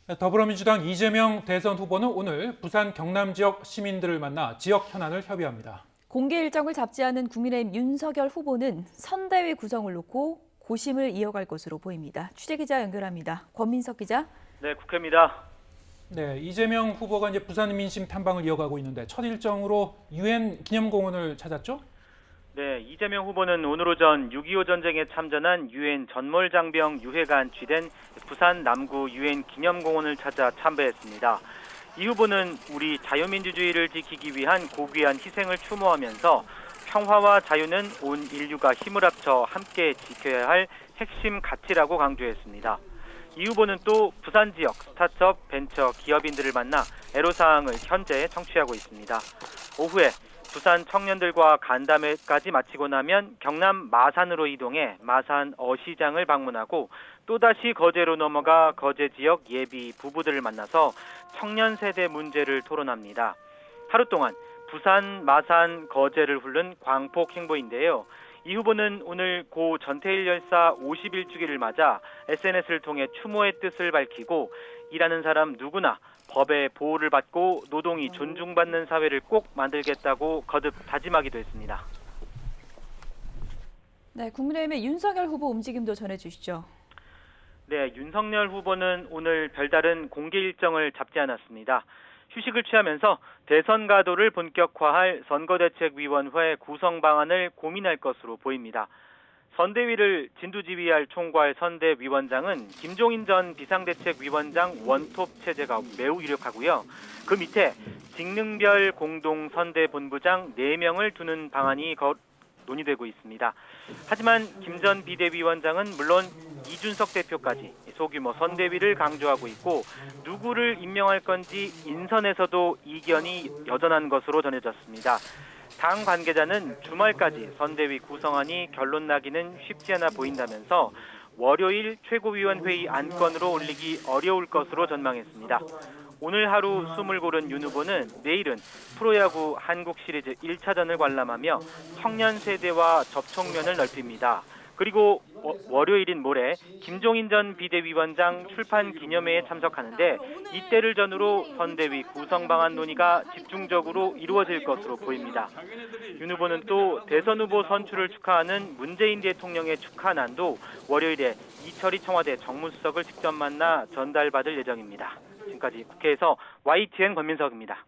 더불어민주당 이재명 대선 후보는 오늘 부산 경남 지역 시민들을 만나 지역 현안을 협의합니다. 공개 일정을 잡지 않은 국민의힘 윤석열 후보는 선대위 구성을 놓고 고심을 이어갈 것으로 보입니다. 취재기자 연결합니다. 권민석 기자. 네, 국회입니다. 네, 이재명 후보가 이제 부산 민심 탐방을 이어가고 있는데 첫 일정으로 유엔 기념공원을 찾았죠? 네, 이재명 후보는 오늘 오전 6.25 전쟁에 참전한 유엔 전몰장병 유해가 안치된 부산 남구 유엔 기념공원을 찾아 참배했습니다. 이 후보는 우리 자유민주주의를 지키기 위한 고귀한 희생을 추모하면서 평화와 자유는 온 인류가 힘을 합쳐 함께 지켜야 할 핵심 가치라고 강조했습니다. 이 후보는 또 부산 지역 스타트업 벤처 기업인들을 만나 애로사항을 현재 청취하고 있습니다. 오후에 부산 청년들과 간담회까지 마치고 나면 경남 마산으로 이동해 마산 어시장을 방문하고 또다시 거제로 넘어가 거제 지역 예비 부부들을 만나서 청년 세대 문제를 토론합니다. 하루 동안 부산, 마산, 거제를 훑는 광폭 행보인데요. 이 후보는 오늘 고 전태일 열사 50일주기를 맞아 SNS를 통해 추모의 뜻을 밝히고 일하는 사람 누구나 법의 보호를 받고 노동이 존중받는 사회를 꼭 만들겠다고 거듭 다짐하기도 했습니다. 네, 국민의힘의 윤석열 후보 움직임도 전해주시죠. 네, 윤석열 후보는 오늘 별다른 공개 일정을 잡지 않았습니다. 휴식을 취하면서 대선 가도를 본격화할 선거대책위원회 구성 방안을 고민할 것으로 보입니다. 선대위를 진두지휘할 총괄 선대위원장은 김종인 전 비상대책위원장 원톱 체제가 매우 유력하고요. 그 밑에 직능별 공동선대본부장 4명을 두는 방안이 논의되고 있습니다. 하지만 김 전 비대위원장은 물론 이준석 대표까지 소규모 선대위를 강조하고 있고 누구를 임명할 건지 인선에서도 이견이 여전한 것으로 전해졌습니다. 당 관계자는 주말까지 선대위 구성안이 결론 나기는 쉽지 않아 보인다면서 월요일 최고위원회의 안건으로 올리기 어려울 것으로 전망했습니다. 오늘 하루 숨을 고른 윤 후보는 내일은 프로야구 한국 시리즈 1차전을 관람하며 청년 세대와 접촉면을 넓힙니다. 그리고 월요일인 모레 김종인 전 비대위원장 출판 기념회에 참석하는데 이때를 전후로 선대위 구성 방안 논의가 집중적으로 이루어질 것으로 보입니다. 윤 후보는 또 대선 후보 선출을 축하하는 문재인 대통령의 축하난도 월요일에 이철희 청와대 정무수석을 직접 만나 전달받을 예정입니다. 지금까지 국회에서 YTN 권민석입니다.